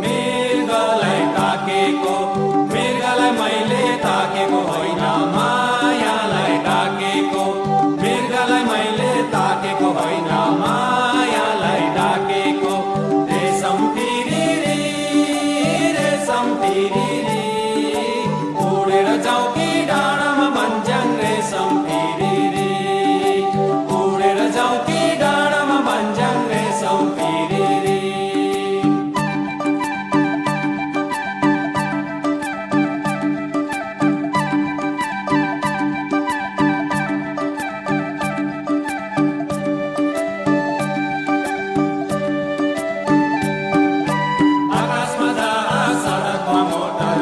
मृगलाई ताकेको, मृगलाई मैले ताकेको होइन, मायालाई डाकेको, मृगलाई मैले ताकेको होइन, मायालाई डाकेको। रेशम तिरिरी, रेशम तिरिरी, उडेर जाऊ कि डाँडामा भन्छन् रेशम तिरिरी, उडेर जाऊ कि डाँडामा भन्छन् रेशम तिरिरी। आकाशमा जहाँ सडकमा मोटर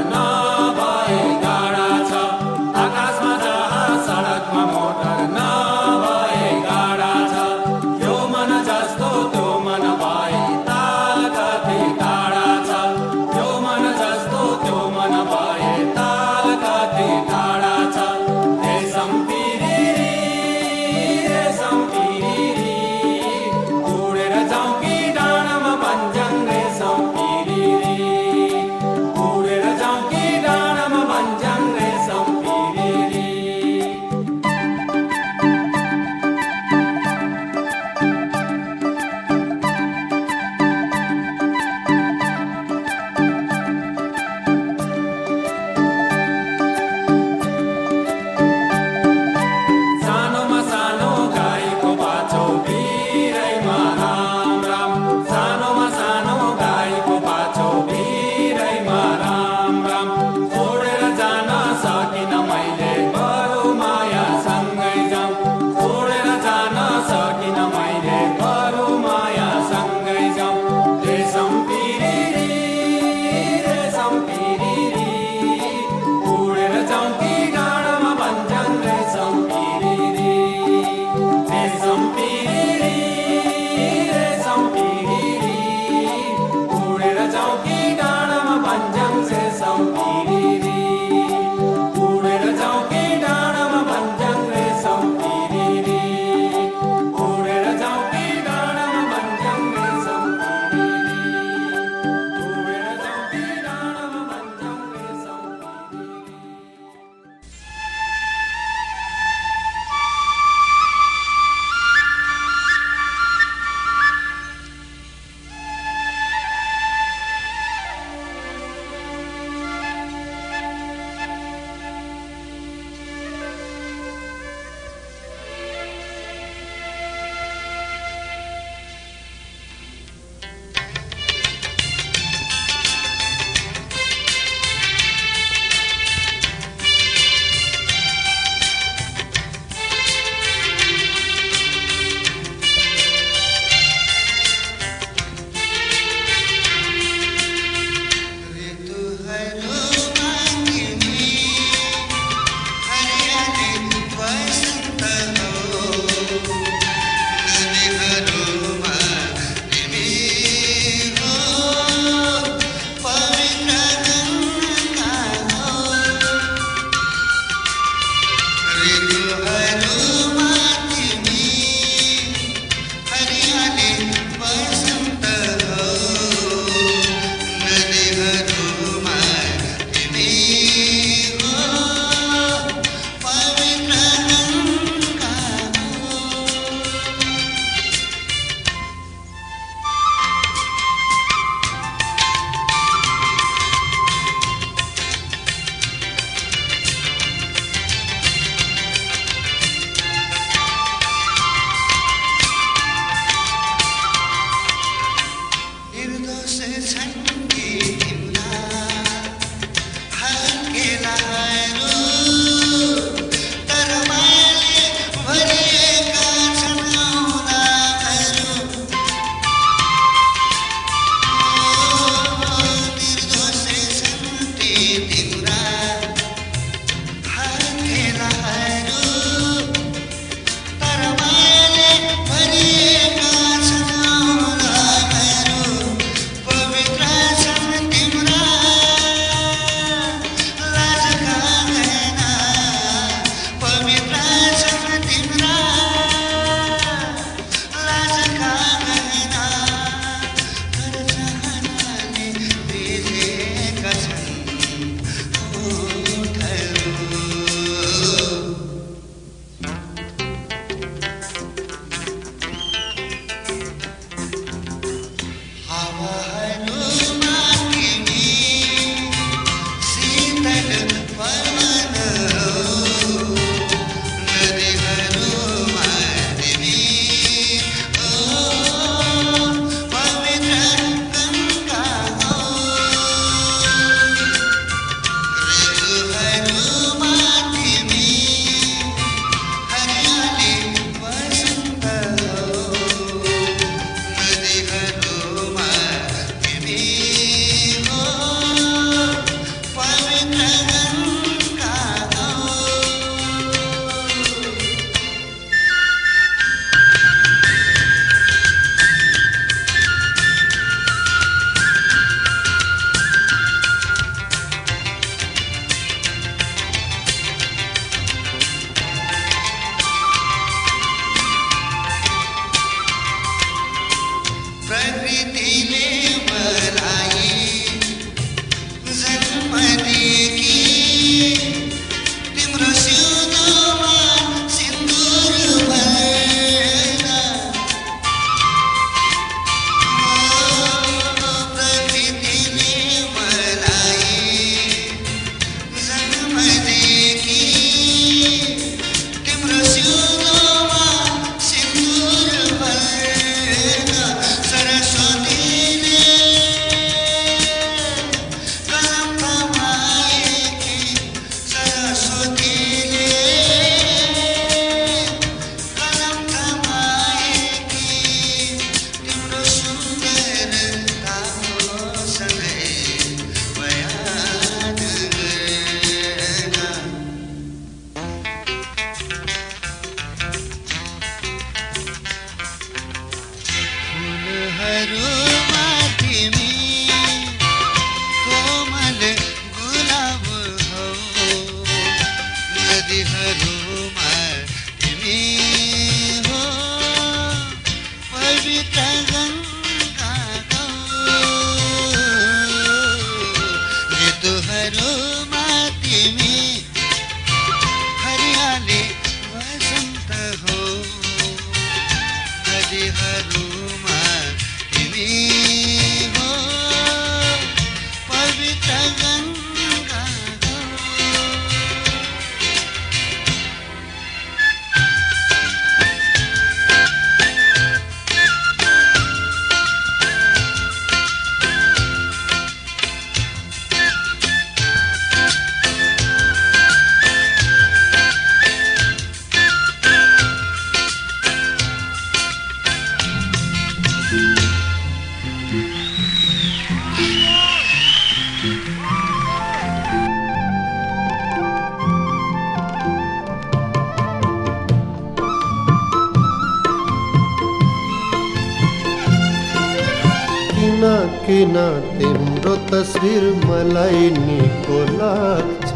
किन तिम्रो तस्विर मलाई निको लाग्छ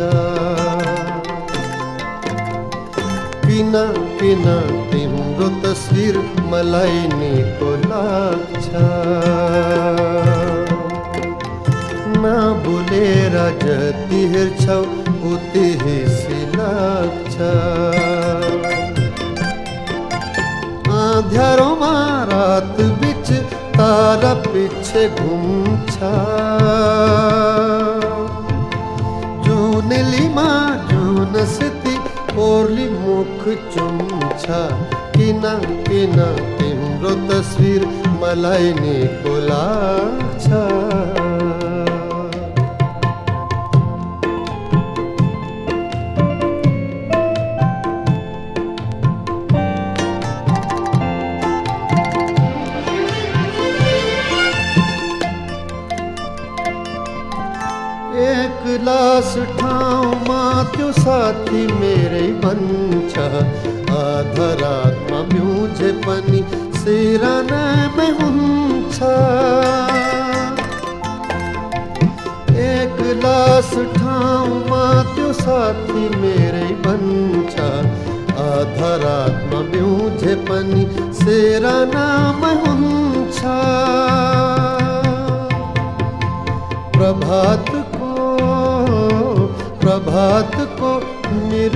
किन तिम्रो तस्विर मलाई निको लाग्छ नभुलेर जति हेर्छौ उति हिसी लाग्छ अँध्यारोमा रात बिच तारा पीछे घुम्छ जुनेलीमा जुनसिती ओर्ली मुख चुम्छ किन तिम्रो तस्विर मलाई निको लाग्छ लास ठाउँमा त्यो साथी मेरै भन्छ आधा रातमा बिउझे पनि सिरानामै हुन्छ एक लास ठाउँमा त्यो साथी मेरै भन्छ आधा रातमा बिउझे पनि सिरानामै हुन्छ प्रभात को मिर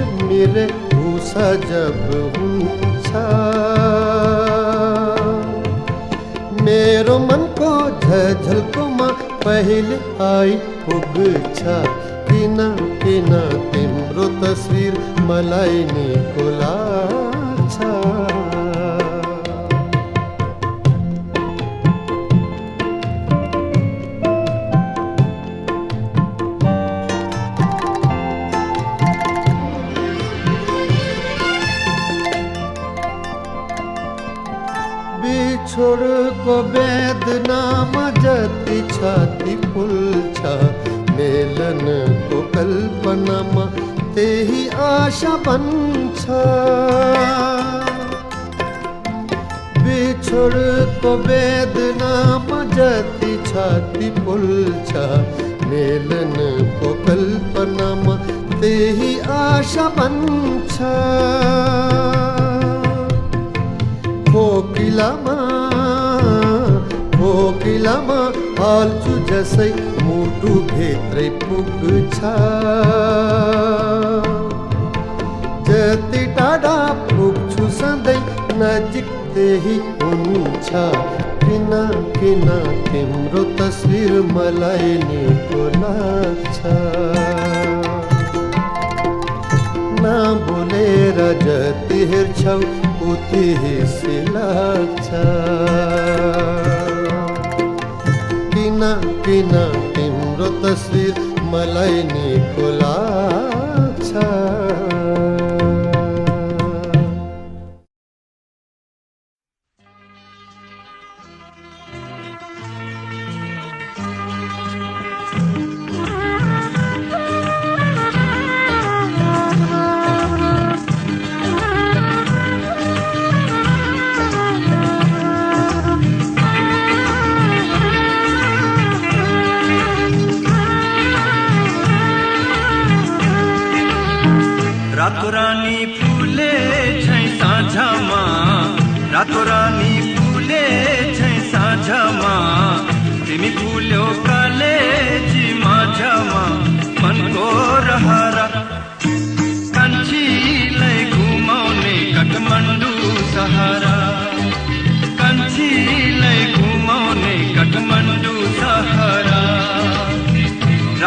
भूसा जब हुन्छ मेरो मनको झलकोमा पहिले आई पुग्छ किन तिम्रो तस्विर मलाई निको लाग्छ छोडको वेदनामा जति छाती फुल्छ मेलनको कल्पनामा त्यही आशा बन्छ बिछोडको वेदनामा जति छाती फुल्छ मेलनको कल्पनामा त्यही आशा बन्छ कोकिलामा हाल्छु जसै मुटु भित्रै पुग्छ जति टाढा पुग्छु सधैँ नजिक त्यही हुन्छ किन तिम्रो तस्विर मलाई निको लाग्छ नभुलेर जति हेर्छौ उति हिसी लाग्छ किन तिम्रो तस्विर मलाई निको लाग्छ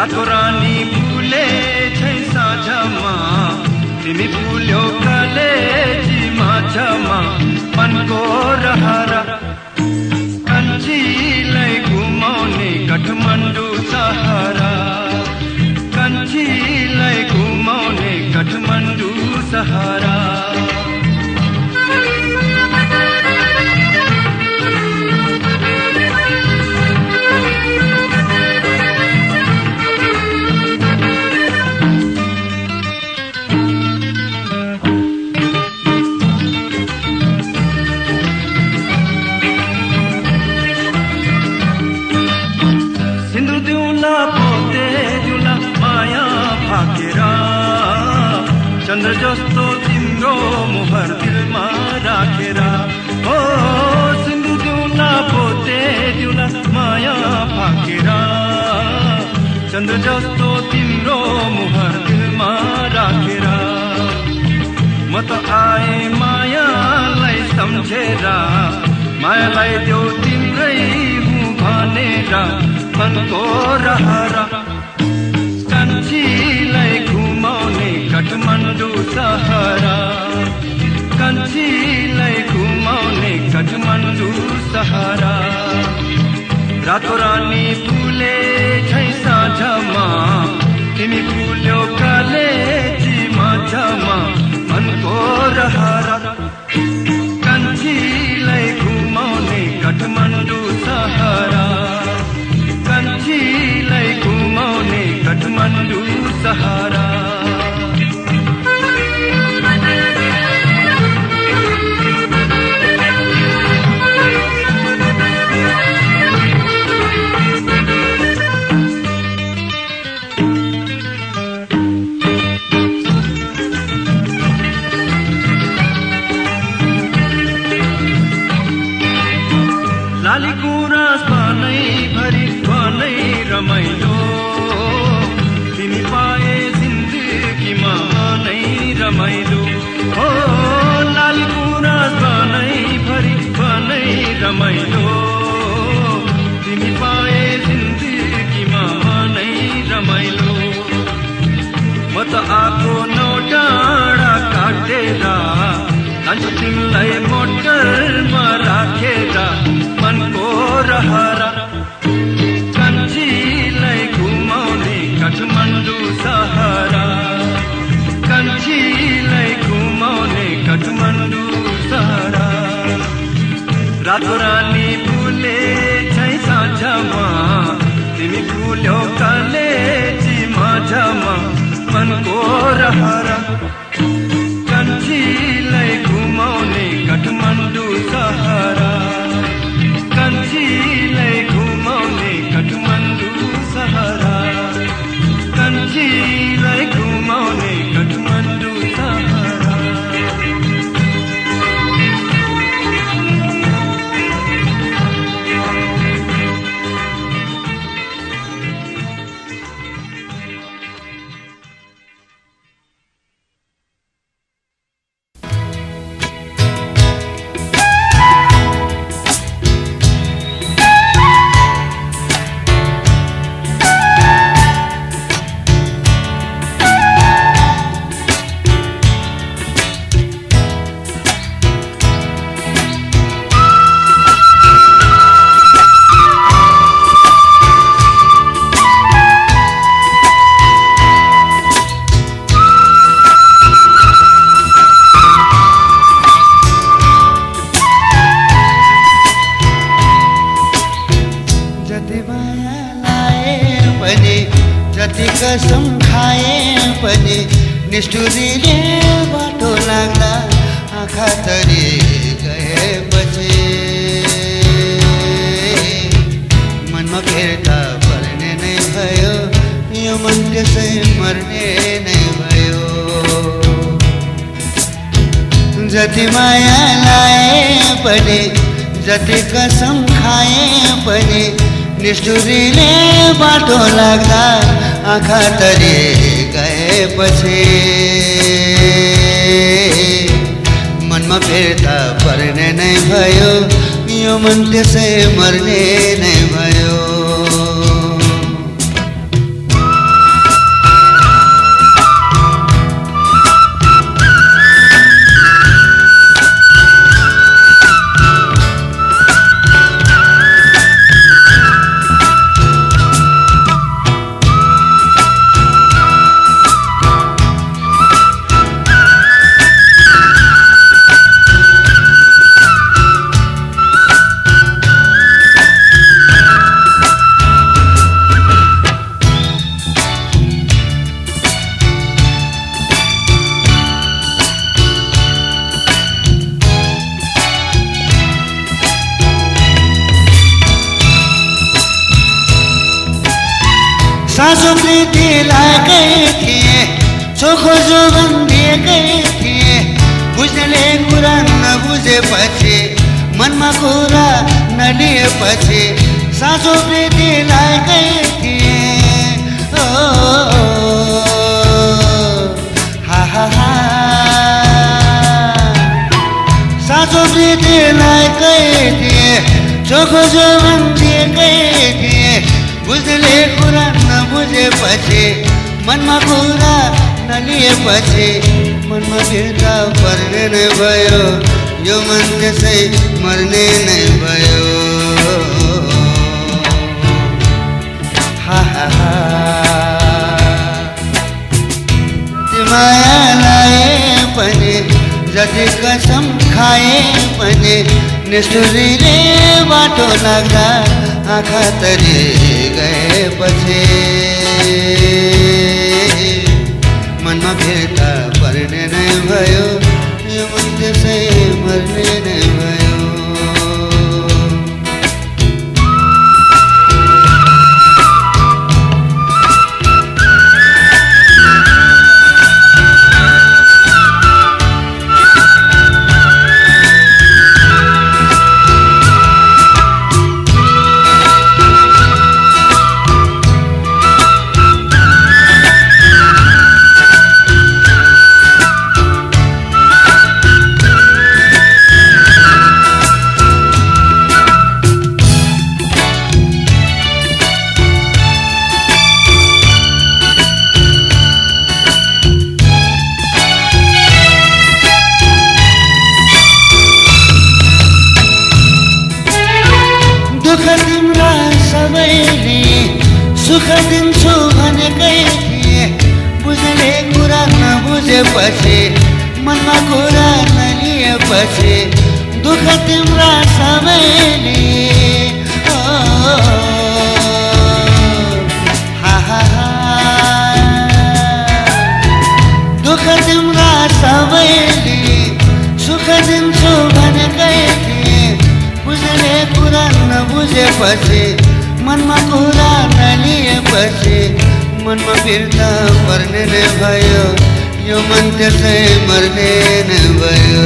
रातो रानी फुले छै साँझमा तिमी फुल्यौ कलेजी माझमा मनको रहरा कन्छीलाई घुमाउने काठमाडौँ सहारा कन्छीलाई घुमाउने काठमाडौँ सहारा चन्द्र जस्तो तिम्रो मुहर दिलमा राखेर हो सिन्दुर दिउला पोते दिउला माया फाकेर चन्द्र जस्तो तिम्रो मुहर दिलमा राखेर म त आए मायालाई सम्झेर मायालाई देऊ तिम्रै हुँ भनेर मनको रहरा कन्छीलाई घुमाउने काठमाडौँ सहारा कन्छीलाई घुमाउने काठमाडौँ सहारा रातो रानी फुले छै साँझमा तिमी फुल्यौ कलेजी माझमा मनको रहरा कन्छीलाई घुमाउने काठमाडौँ सहारा कन्छीलाई घुमाउने काठमाडौँ सहारा लाली गुराँस भनै भरि भनै रमाइलो तिमी पाए जिन्दगीमा नै रमाइलो हो लाली गुराँस भनै भरि भनै रमाइलो तिमी पाए जिन्दगीमा नै रमाइलो म त आएको नौ डाँडा काटेर लान्छु तिमीलाई मोटरमा राखेर मनको रहरा कन्छीलाई घुमाउने काठमाडौँ सहारा कन्छीलाई घुमाउने काठमाडौँ सहारा रातो रानी फुले छै साँझमा तिमी फुल्यौ कलेजी माझमा मनको रहरा कन्छीलाई घुमाउने काठमाडौँ सहारा कन्छीलाई घुमाउने काठमाडौँ सहारा कन्छीलाई घुमाउने काठमाडौँ सहारा कसम खाए पनि निष्ठुरीले बाटो लाग्दा आँखा तरी गएपछि मनमा फिर्ता पर्ने नै भयो यो मन त्यसै मर्ने नै भयो जति माया लाए पनि जति कसम खाए पनि निष्ठुरीले बाटो लाग्दा आँखा तरी गएपछि मनमा फिर्ता पर्ने नै भयो यो मन त्यसै मर्ने नै भयो सासो प्रीति लागेकै थिए चोखो जोबन दिएकै थिए बुझ्नेले कुरा नबुझेपछि मनमा कुरा नलिएपछि सासो प्रीति लागेकै थिए हा हा हा सासो प्रीति लागेकै थिए चोखो जोबन दिएकै थिए बुझ्नेले कुरा नबुझेपछि मनमा कुरा नलिएपछि मनमा फिर्ता पर्ने नै भयो यो मन त्यसै मर्ने नै भयो हा हा हा त्यो माया लाए पनि जति कसम खाए पनि निष्ठुरीले बाटो लाग्दा आँखा तरी गएपछि मनमा फिर्ता पर्ने नै भयो यो मन त्यसै मर्ने नै भयो तिम्रा सबैले सुख दिन्छु भनेकै थिए बुझ्ने कुरा नबुझेपछि मनमा कुरा नलिएपछि दुःख तिम्रा सबैले हा हा हा दुःख तिम्रा सबैले सुख दिन्छु भनेकै थिए बुझ्ने कुरा नबुझेपछि मनमा कुरा नलिएपछि मनमा फिर्ता पर्ने नै भयो यो मन त्यसै मर्ने नै भयो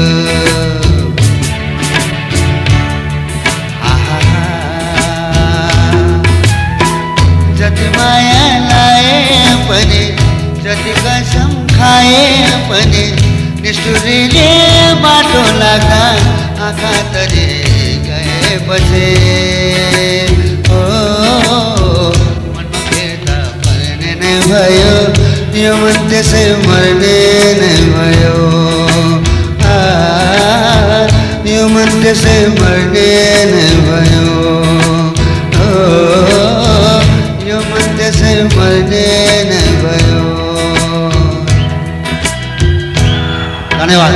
हा हा हा जति माया लाए पनि जति कसम खाए पनि निष्ठुरीले बाटो लाग्दा आँखा तरी गएपछि मनमा फिर्ता पर्ने नै भयो यो मन त्यसै मर्ने नै भयो यो मन त्यसै मर्ने नै भयो यो मन त्यसै मर्ने नै भयो धन्यवाद।